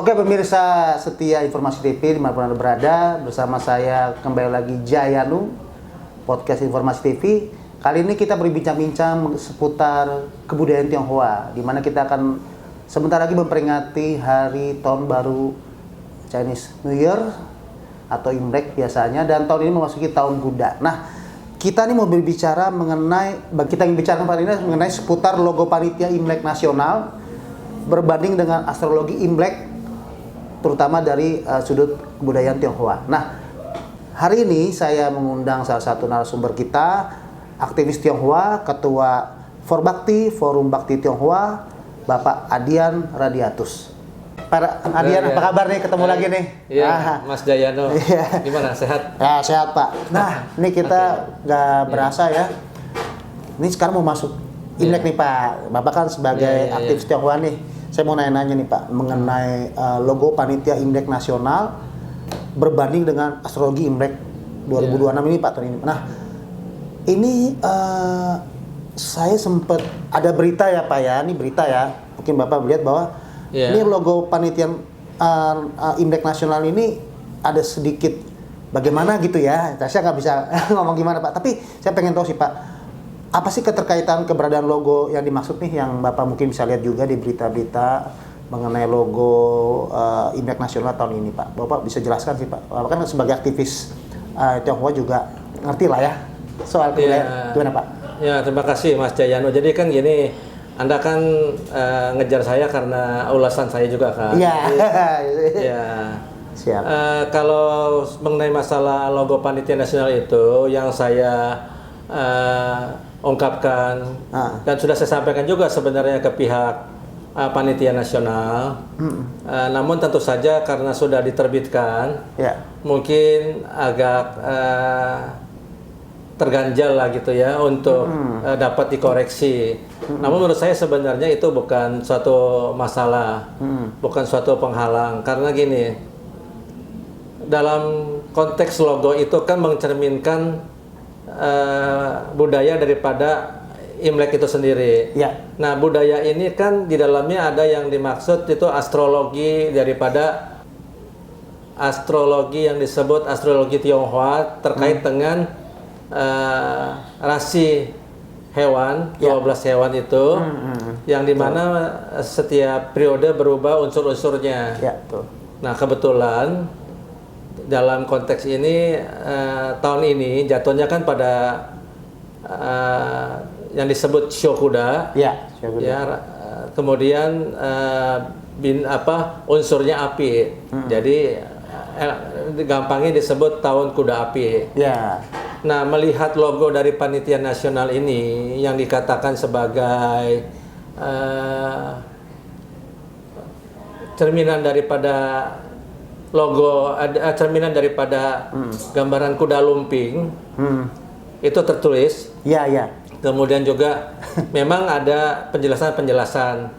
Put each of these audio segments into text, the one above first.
Oke pemirsa setia Informasi TV dimanapun Anda berada, bersama saya kembali lagi Jayanu, podcast Informasi TV. Kali ini kita berbincang-bincang seputar kebudayaan Tionghoa, di mana kita akan sebentar lagi memperingati hari tahun baru Chinese New Year atau Imlek biasanya, dan tahun ini memasuki tahun Kuda. Nah, kita ini mau berbicara mengenai, kita ingin bicara kali ini mengenai seputar logo panitia Imlek nasional berbanding dengan astrologi Imlek, terutama dari sudut kebudayaan Tionghoa. Nah, hari ini saya mengundang salah satu narasumber kita, aktivis Tionghoa, Ketua Forbakti, Forum Bakti Tionghoa, Bapak Adian Radiatus. Pak Adian, apa kabar nih? Ketemu lagi nih. Iya, Mas Jayano. Gimana, sehat? Ya, sehat Pak. Nah, ini kita nggak berasa ya. Ini sekarang mau masuk Imlek nih Pak. Bapak kan sebagai aktivis Tionghoa nih. Saya mau nanya-nanya nih Pak, mengenai logo panitia Imlek nasional berbanding dengan astrologi Imlek 2026 ini Pak. Nah, ini saya sempat ada berita ya Pak ya, ini berita ya. Mungkin Bapak melihat bahwa ini logo panitia Imlek nasional ini ada sedikit bagaimana gitu ya. Saya nggak bisa ngomong gimana Pak, tapi saya pengen tahu sih Pak, apa sih keterkaitan keberadaan logo yang dimaksud nih, yang Bapak mungkin bisa lihat juga di berita-berita mengenai logo Imlek nasional tahun ini Pak. Bapak bisa jelaskan sih Pak, Bapak kan sebagai aktivis Tionghoa juga ngerti lah ya soal kebudayaan. Gimana Pak? Ya, terima kasih Mas Jayano. Jadi kan gini, Anda kan ngejar saya karena ulasan saya juga kan. Iya. Ya. Siap. Kalau mengenai masalah logo panitia nasional itu yang saya ungkapkan dan sudah saya sampaikan juga sebenarnya ke pihak panitia nasional. Namun tentu saja karena sudah diterbitkan, mungkin agak terganjal lah gitu ya untuk dapat dikoreksi. Namun menurut saya sebenarnya itu bukan suatu masalah, bukan suatu penghalang, karena gini, dalam konteks logo itu kan mencerminkan budaya daripada Imlek itu sendiri. Nah, budaya ini kan di dalamnya ada yang dimaksud itu astrologi, daripada astrologi yang disebut astrologi Tionghoa terkait dengan rasi hewan, 12 hewan itu, yang dimana setiap periode berubah unsur-unsurnya. Nah, kebetulan dalam konteks ini tahun ini jatuhnya kan pada yang disebut Shokuda, kemudian unsurnya api, jadi gampangnya disebut tahun kuda api. Nah, melihat logo dari panitia nasional ini yang dikatakan sebagai cerminan daripada logo, cerminan daripada gambaran kuda lumping, itu tertulis. Kemudian juga memang ada penjelasan-penjelasan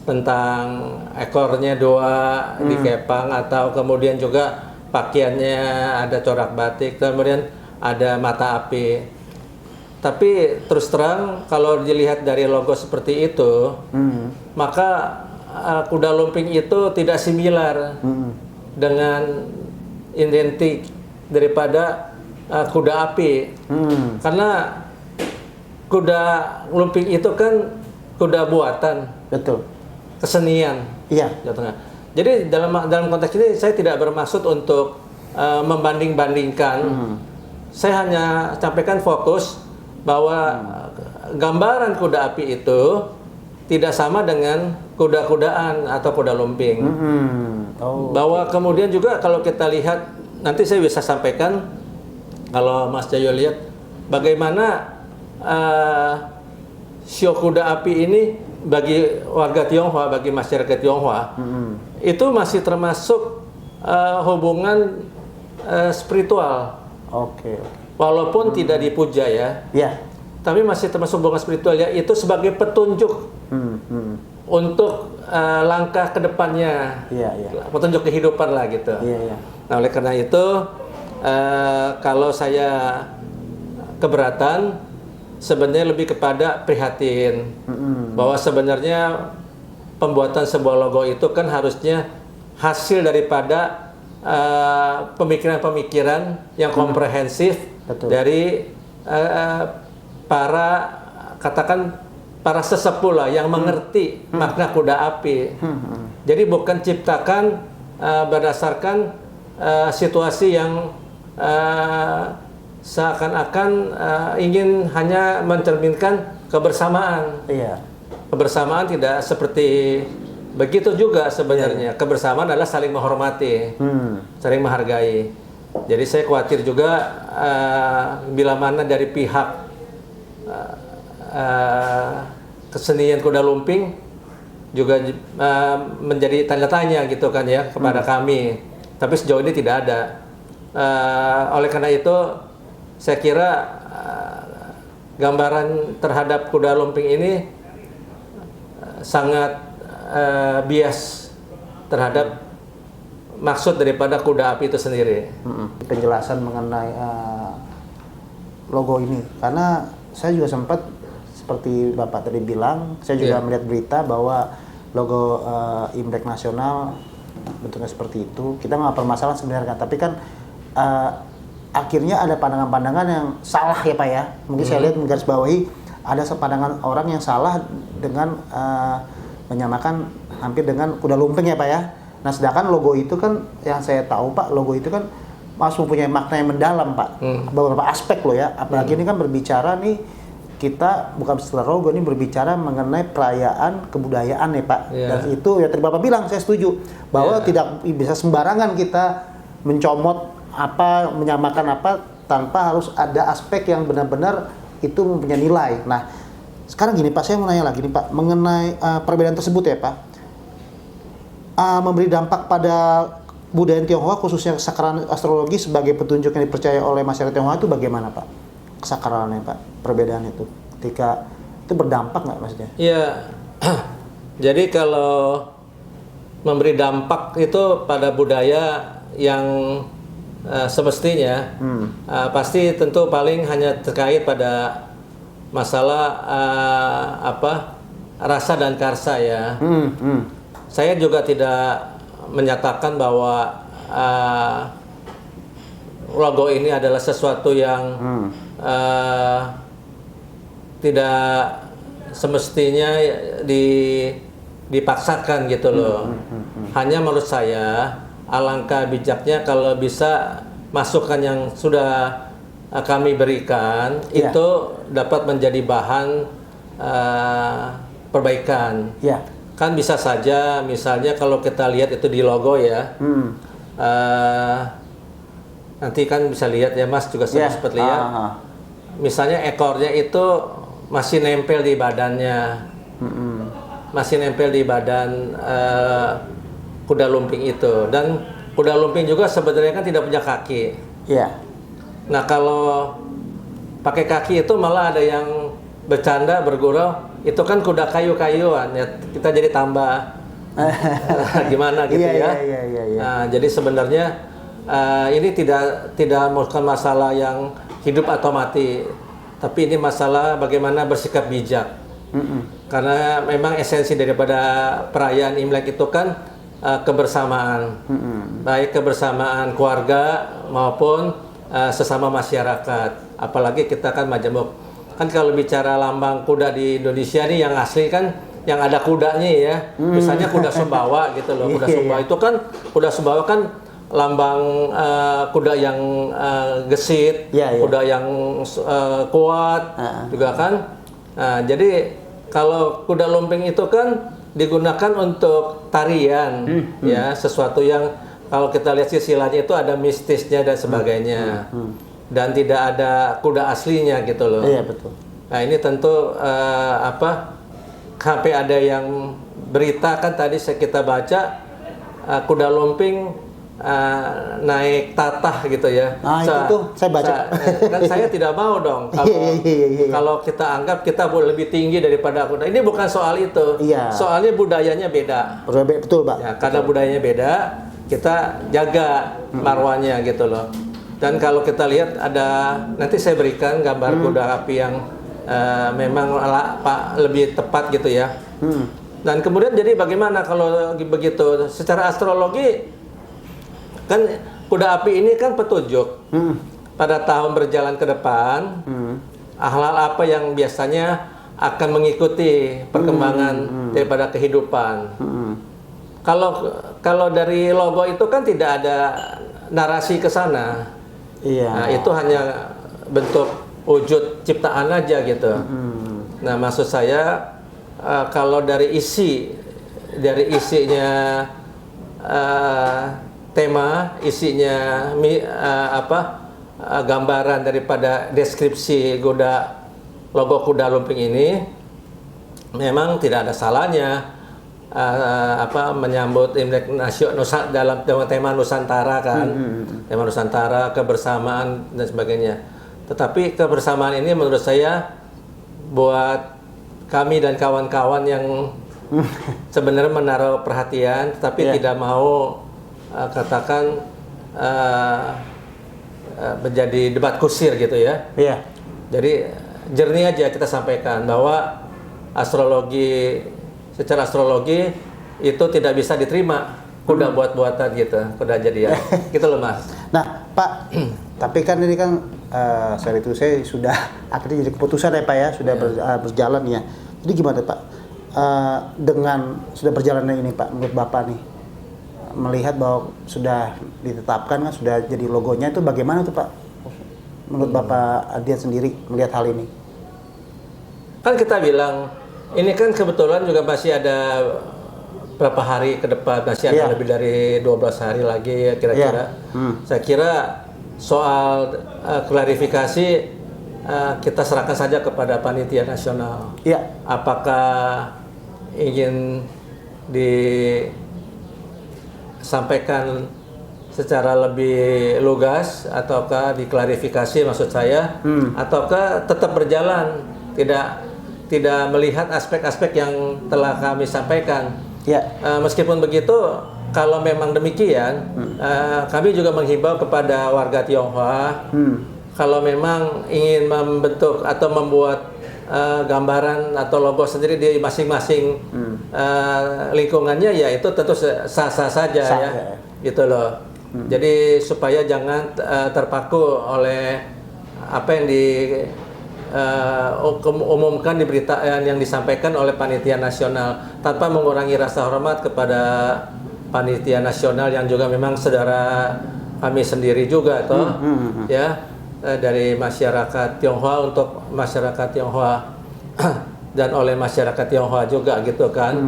tentang ekornya 2 dikepang, atau kemudian juga pakaiannya ada corak batik, kemudian ada mata api. Tapi terus terang kalau dilihat dari logo seperti itu, maka kuda lumping itu tidak similar dengan identik daripada kuda api. Karena kuda lumping itu kan kuda buatan, kesenian. Jadi dalam konteks ini saya tidak bermaksud untuk membanding-bandingkan. Saya hanya sampaikan fokus bahwa gambaran kuda api itu tidak sama dengan kuda-kudaan atau kuda lumping. Bahwa kemudian juga kalau kita lihat, nanti saya bisa sampaikan kalau Mas Jayo lihat bagaimana show kuda api ini bagi warga Tionghoa, bagi masyarakat Tionghoa, itu masih termasuk hubungan spiritual. Walaupun tidak dipuja ya, tapi masih termasuk hubungan spiritual ya, itu sebagai petunjuk untuk langkah kedepannya, petunjuk kehidupan lah gitu. Nah, oleh karena itu kalau saya keberatan, sebenarnya lebih kepada prihatin bahwa sebenarnya pembuatan sebuah logo itu kan harusnya hasil daripada pemikiran-pemikiran yang komprehensif dari para para sesepuh lah yang mengerti makna kuda api. Jadi bukan ciptakan berdasarkan situasi yang seakan-akan ingin hanya mencerminkan kebersamaan. Iya. Kebersamaan tidak seperti begitu juga sebenarnya. Kebersamaan adalah saling menghormati, saling menghargai. Jadi saya khawatir juga bila mana dari pihak kesenian kuda lumping juga menjadi tanda tanya gitu kan ya kepada kami. Tapi sejauh ini tidak ada. Oleh karena itu saya kira gambaran terhadap kuda lumping ini sangat bias terhadap maksud daripada kuda api itu sendiri. Penjelasan mengenai logo ini, karena saya juga sempat seperti Bapak tadi bilang, saya juga melihat berita bahwa logo Imlek Nasional bentuknya seperti itu. Kita nggak permasalahan sebenarnya, tapi kan akhirnya ada pandangan-pandangan yang salah ya Pak ya. Mungkin saya lihat menggarisbawahi ada sepandangan orang yang salah dengan menyamakan hampir dengan kuda lumping ya Pak ya. Nah sedangkan logo itu kan yang saya tahu Pak, logo itu kan masih mempunyai makna yang mendalam Pak. Beberapa aspek loh ya. Apalagi ini kan berbicara nih, kita bukan setelah logo, ini berbicara mengenai perayaan kebudayaan nih Pak. Dan itu ya tadi Bapak bilang, saya setuju bahwa tidak bisa sembarangan kita mencomot apa, menyamakan apa tanpa harus ada aspek yang benar-benar itu mempunyai nilai. Nah sekarang gini Pak, saya mau nanya lagi nih Pak mengenai perbedaan tersebut ya Pak. Memberi dampak pada budaya Tionghoa khususnya kesakralan astrologi sebagai petunjuk yang dipercaya oleh masyarakat Tionghoa itu bagaimana Pak? Kesakralannya Pak, perbedaan itu ketika itu berdampak nggak maksudnya? Iya, jadi kalau memberi dampak itu pada budaya yang semestinya pasti tentu paling hanya terkait pada masalah rasa dan karsa ya. Saya juga tidak menyatakan bahwa logo ini adalah sesuatu yang tidak semestinya dipaksakan gitu loh. Hanya menurut saya alangkah bijaknya kalau bisa masukan yang sudah kami berikan itu dapat menjadi bahan perbaikan. Kan bisa saja misalnya kalau kita lihat itu di logo ya, nanti kan bisa lihat ya Mas juga sempat lihat. Misalnya ekornya itu masih nempel di badannya, masih nempel di badan kuda lumping itu. Dan kuda lumping juga sebenarnya kan tidak punya kaki. Nah kalau pakai kaki itu malah ada yang bercanda bergurau, itu kan kuda kayu-kayuan ya, kita jadi tambah gimana gitu ya. Nah, jadi sebenarnya ini tidak bukan masalah yang hidup atau mati, tapi ini masalah bagaimana bersikap bijak. Karena memang esensi daripada perayaan Imlek itu kan kebersamaan, baik kebersamaan keluarga maupun sesama masyarakat. Apalagi kita kan majemuk. Kan kalau bicara lambang kuda di Indonesia nih yang asli kan yang ada kudanya ya. Misalnya kuda Sumbawa gitu loh. Kuda Sumbawa itu kan, kuda Sumbawa kan lambang kuda yang gesit, kuda yang kuat juga kan. Nah, jadi kalau kuda lumping itu kan digunakan untuk tarian ya, sesuatu yang kalau kita lihat silsilahnya itu ada mistisnya dan sebagainya. Dan tidak ada kuda aslinya gitu loh. Iya betul. Nah ini tentu sampai ada yang berita kan tadi kita baca kuda lumping naik tatah gitu ya. Itu saya baca. Kan saya tidak mau dong kalau kita anggap kita lebih tinggi daripada kuda. Ini bukan soal itu. Soalnya budayanya beda. Betul Pak. Ya, karena budayanya beda, kita jaga marwahnya gitu loh. Dan kalau kita lihat ada, nanti saya berikan gambar kuda api yang memang lebih tepat gitu ya. Dan kemudian jadi bagaimana kalau begitu? Secara astrologi kan kuda api ini kan petunjuk pada tahun berjalan ke depan, hal-hal apa yang biasanya akan mengikuti perkembangan daripada kehidupan. Kalau dari logo itu kan tidak ada narasi ke sana. Iya. Nah, itu hanya bentuk wujud ciptaan aja gitu. Nah, maksud saya kalau dari isinya tema, isinya gambaran daripada deskripsi logo kuda lumping ini, memang tidak ada salahnya menyambut Imlek dalam tema Nusantara kan, tema Nusantara, kebersamaan dan sebagainya. Tetapi kebersamaan ini menurut saya buat kami dan kawan-kawan yang sebenarnya menaruh perhatian, tetapi tidak mau katakan menjadi debat kusir gitu ya. Jadi jernih aja kita sampaikan bahwa secara astrologi itu tidak bisa diterima kuda buat-buatan gitu, kuda jadian. Gitu loh Mas. Nah Pak, tapi kan ini kan saya sudah akhirnya jadi keputusan ya Pak ya, sudah berjalan ya. Jadi gimana Pak, dengan sudah berjalannya ini Pak, menurut Bapak nih, melihat bahwa sudah ditetapkan kan, sudah jadi logonya, itu bagaimana tuh Pak? Menurut Bapak Adian sendiri melihat hal ini? Kan kita bilang, ini kan kebetulan juga masih ada berapa hari ke depan, masih ada lebih dari 12 hari lagi ya kira-kira. Saya kira soal klarifikasi kita serahkan saja kepada panitia nasional. Apakah ingin disampaikan secara lebih lugas ataukah diklarifikasi maksud saya, ataukah tetap berjalan tidak melihat aspek-aspek yang telah kami sampaikan. Meskipun begitu, kalau memang demikian, kami juga menghimbau kepada warga Tionghoa, kalau memang ingin membentuk atau membuat gambaran atau logo sendiri di masing-masing lingkungannya, ya itu tentu sah-sah saja ya, gitu loh. Jadi supaya jangan terpaku oleh apa yang umumkan di berita yang disampaikan oleh panitia nasional, tanpa mengurangi rasa hormat kepada panitia nasional yang juga memang saudara kami sendiri juga toh, ya, dari masyarakat Tionghoa untuk masyarakat Tionghoa dan oleh masyarakat Tionghoa juga gitu kan.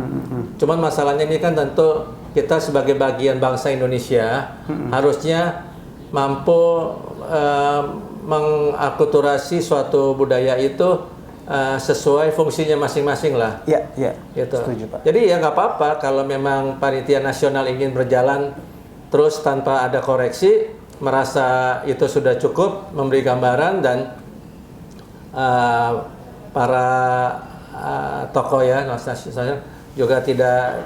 Cuman masalahnya ini kan tentu kita sebagai bagian bangsa Indonesia harusnya mampu mengakulturasi suatu budaya itu sesuai fungsinya masing-masing lah. Gitu. Setuju, Pak. Jadi ya nggak apa-apa kalau memang panitia nasional ingin berjalan terus tanpa ada koreksi, merasa itu sudah cukup memberi gambaran, dan para tokoh ya nasional juga tidak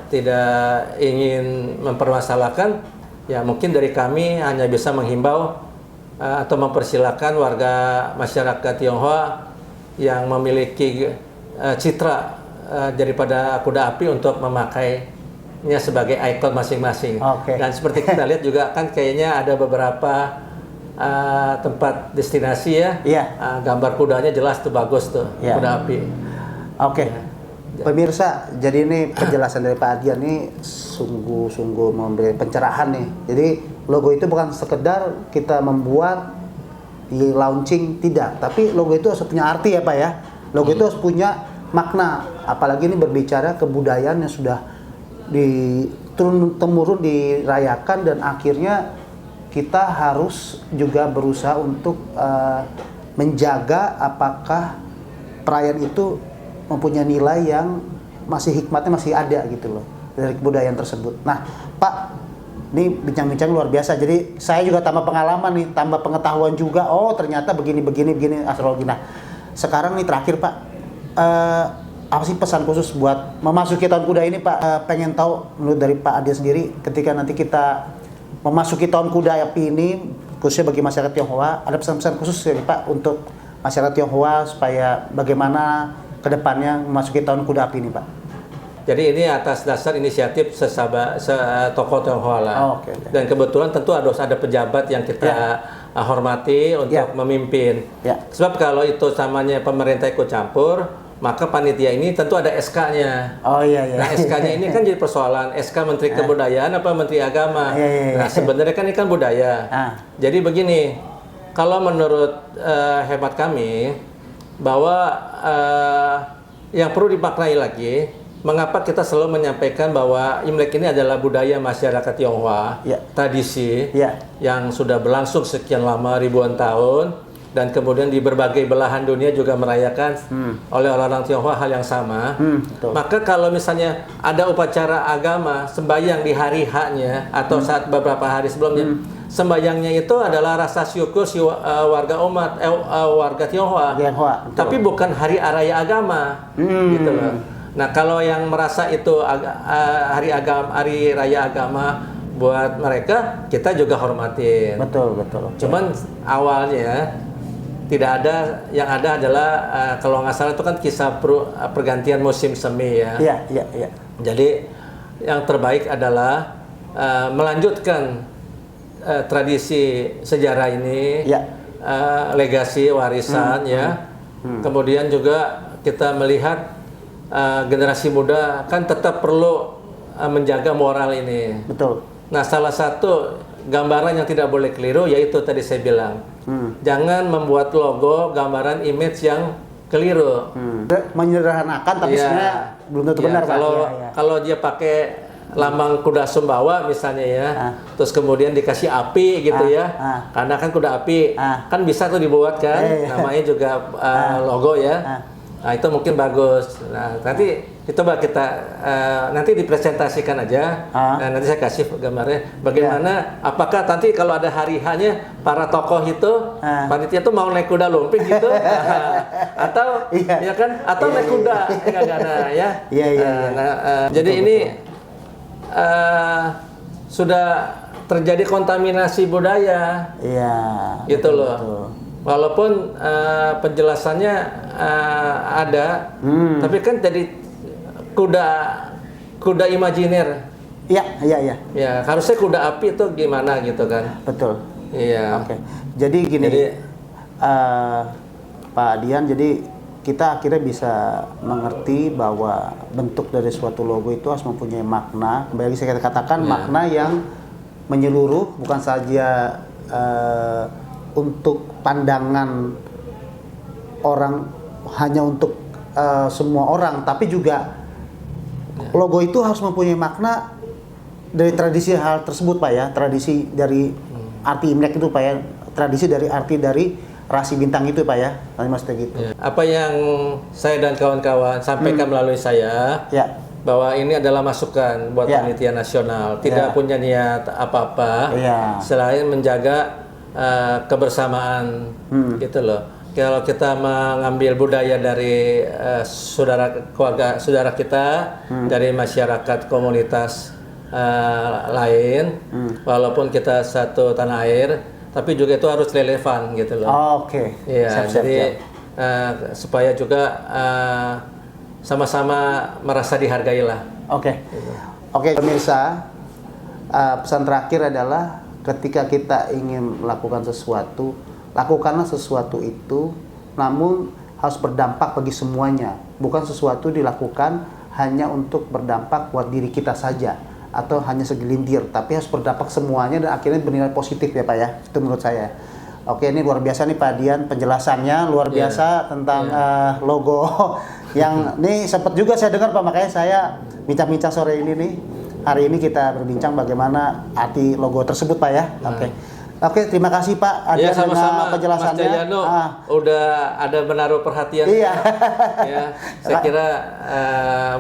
ingin mempermasalahkan, ya mungkin dari kami hanya bisa menghimbau atau mempersilahkan warga masyarakat Tionghoa yang memiliki citra daripada kuda api untuk memakainya sebagai ikon masing-masing. Dan seperti kita lihat juga kan kayaknya ada beberapa tempat destinasi ya, gambar kudanya jelas tuh, bagus tuh, kuda api. Pemirsa, jadi ini penjelasan dari Pak Adian ini sungguh memberi pencerahan nih. Jadi logo itu bukan sekedar kita membuat di launching, tidak, tapi logo itu harus punya arti ya Pak ya. Logo itu harus punya makna, apalagi ini berbicara kebudayaan yang sudah turun-temurun dirayakan, dan akhirnya kita harus juga berusaha untuk menjaga apakah perayaan itu mempunyai nilai yang masih hikmatnya masih ada gitu loh dari kebudayaan tersebut. Nah Pak, ini bincang-bincang luar biasa, jadi saya juga tambah pengalaman nih, tambah pengetahuan juga, oh ternyata begini astrologi. Nah sekarang nih terakhir Pak, apa sih pesan khusus buat memasuki tahun kuda ini Pak? Pengen tahu menurut dari Pak Adian sendiri, ketika nanti kita memasuki tahun kuda api ini, khususnya bagi masyarakat Tionghoa, ada pesan-pesan khusus ya Pak untuk masyarakat Tionghoa supaya bagaimana kedepannya memasuki tahun kuda api ini Pak? Jadi ini atas dasar inisiatif tokoh Tionghoa lah. Oke. Dan kebetulan tentu harus ada pejabat yang kita hormati untuk memimpin. Sebab kalau itu namanya pemerintah ikut campur, maka panitia ini tentu ada SK-nya. Oh iya. Nah SK-nya ini kan jadi persoalan SK Menteri Kebudayaan apa Menteri Agama. Nah sebenarnya kan ini kan budaya. Jadi begini, kalau menurut hemat kami bahwa yang perlu dimaknai lagi, mengapa kita selalu menyampaikan bahwa Imlek ini adalah budaya masyarakat Tionghoa, tradisi yang sudah berlangsung sekian lama ribuan tahun. Dan kemudian di berbagai belahan dunia juga merayakan oleh orang-orang Tionghoa hal yang sama. Maka kalau misalnya ada upacara agama, sembahyang di hari H-nya atau saat beberapa hari sebelumnya, sembahyangnya itu adalah rasa syukur warga warga Tionghoa. Tapi bukan hari raya agama, gitu loh. Nah kalau yang merasa itu hari raya agama buat mereka, kita juga hormatin. Betul. Cuman awalnya tidak ada, yang ada adalah kalau nggak salah itu kan kisah pergantian musim semi ya. Iya. Jadi yang terbaik adalah melanjutkan tradisi sejarah ini, legasi warisan ya. Kemudian juga kita melihat generasi muda kan tetap perlu menjaga moral ini. Betul. Nah salah satu gambaran yang tidak boleh keliru yaitu tadi saya bilang. Jangan membuat logo, gambaran, image yang keliru. Menyederhanakan tapi sebenarnya belum tentu benar. Kalau dia pakai lambang kuda Sumbawa misalnya ya, terus kemudian dikasih api gitu ya, karena kan kuda api, kan bisa tuh dibuat kan, namanya juga logo ya. Nah itu mungkin bagus. Nah nanti coba kita nanti dipresentasikan aja. Nah, nanti saya kasih gambarnya. Bagaimana? Apakah nanti kalau ada hari H-nya para tokoh itu panitia tuh mau naik kuda lumping gitu? Atau ya kan? Atau naik kuda? Jadi ini sudah terjadi kontaminasi budaya. Gitu loh. Betul. Walaupun penjelasannya ada, tapi kan jadi kuda imajiner. Iya. Ya, harusnya kuda api itu gimana gitu kan? Betul. Iya. Oke. Jadi gini, Pak Dian, jadi kita akhirnya bisa mengerti bahwa bentuk dari suatu logo itu harus mempunyai makna. Kembali saya katakan makna yang menyeluruh, bukan saja untuk pandangan orang, hanya untuk semua orang, tapi juga logo itu harus mempunyai makna dari tradisi hal tersebut Pak ya, tradisi dari arti Imlek itu Pak ya, tradisi dari arti dari rasi bintang itu Pak ya, maksudnya gitu. Apa yang saya dan kawan-kawan sampaikan melalui saya, bahwa ini adalah masukan buat panitia nasional, tidak punya niat apa-apa selain menjaga kebersamaan gitu loh. Kalau kita mengambil budaya dari saudara kita dari masyarakat komunitas lain, walaupun kita satu tanah air, tapi juga itu harus relevan gitu loh. Iya, jadi supaya juga sama-sama merasa dihargai lah. Oke, pemirsa, pesan terakhir adalah ketika kita ingin melakukan sesuatu, lakukanlah sesuatu itu, namun harus berdampak bagi semuanya. Bukan sesuatu dilakukan hanya untuk berdampak buat diri kita saja, atau hanya segelintir, tapi harus berdampak semuanya dan akhirnya bernilai positif ya Pak ya. Itu menurut saya. Oke, ini luar biasa nih Pak Dian, penjelasannya luar biasa tentang logo. Yang ini sempat juga saya dengar Pak, makanya saya bincang-bincang sore ini nih. Hari ini kita berbincang bagaimana arti logo tersebut Pak ya. Oke, terima kasih Pak Adian sama-sama penjelasannya. Mas Jayano udah ada menaruh perhatian. Ya, saya kira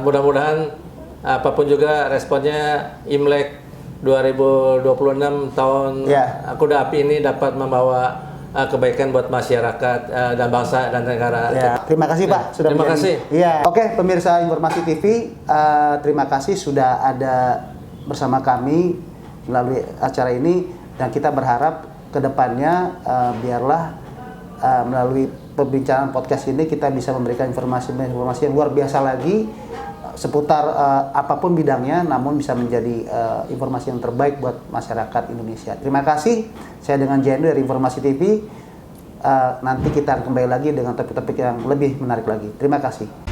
mudah-mudahan apapun juga responnya Imlek 2026 tahun kuda api ini dapat membawa kebaikan buat masyarakat dan bangsa dan negara. Terima kasih Pak sudah terima kasih. Oke, pemirsa Informasi TV, terima kasih sudah ada bersama kami melalui acara ini, dan kita berharap kedepannya biarlah melalui perbincangan podcast ini kita bisa memberikan informasi yang luar biasa lagi seputar apapun bidangnya, namun bisa menjadi informasi yang terbaik buat masyarakat Indonesia. Terima kasih. Saya dengan Jendo dari Informasi TV. Nanti kita akan kembali lagi dengan topik-topik yang lebih menarik lagi. Terima kasih.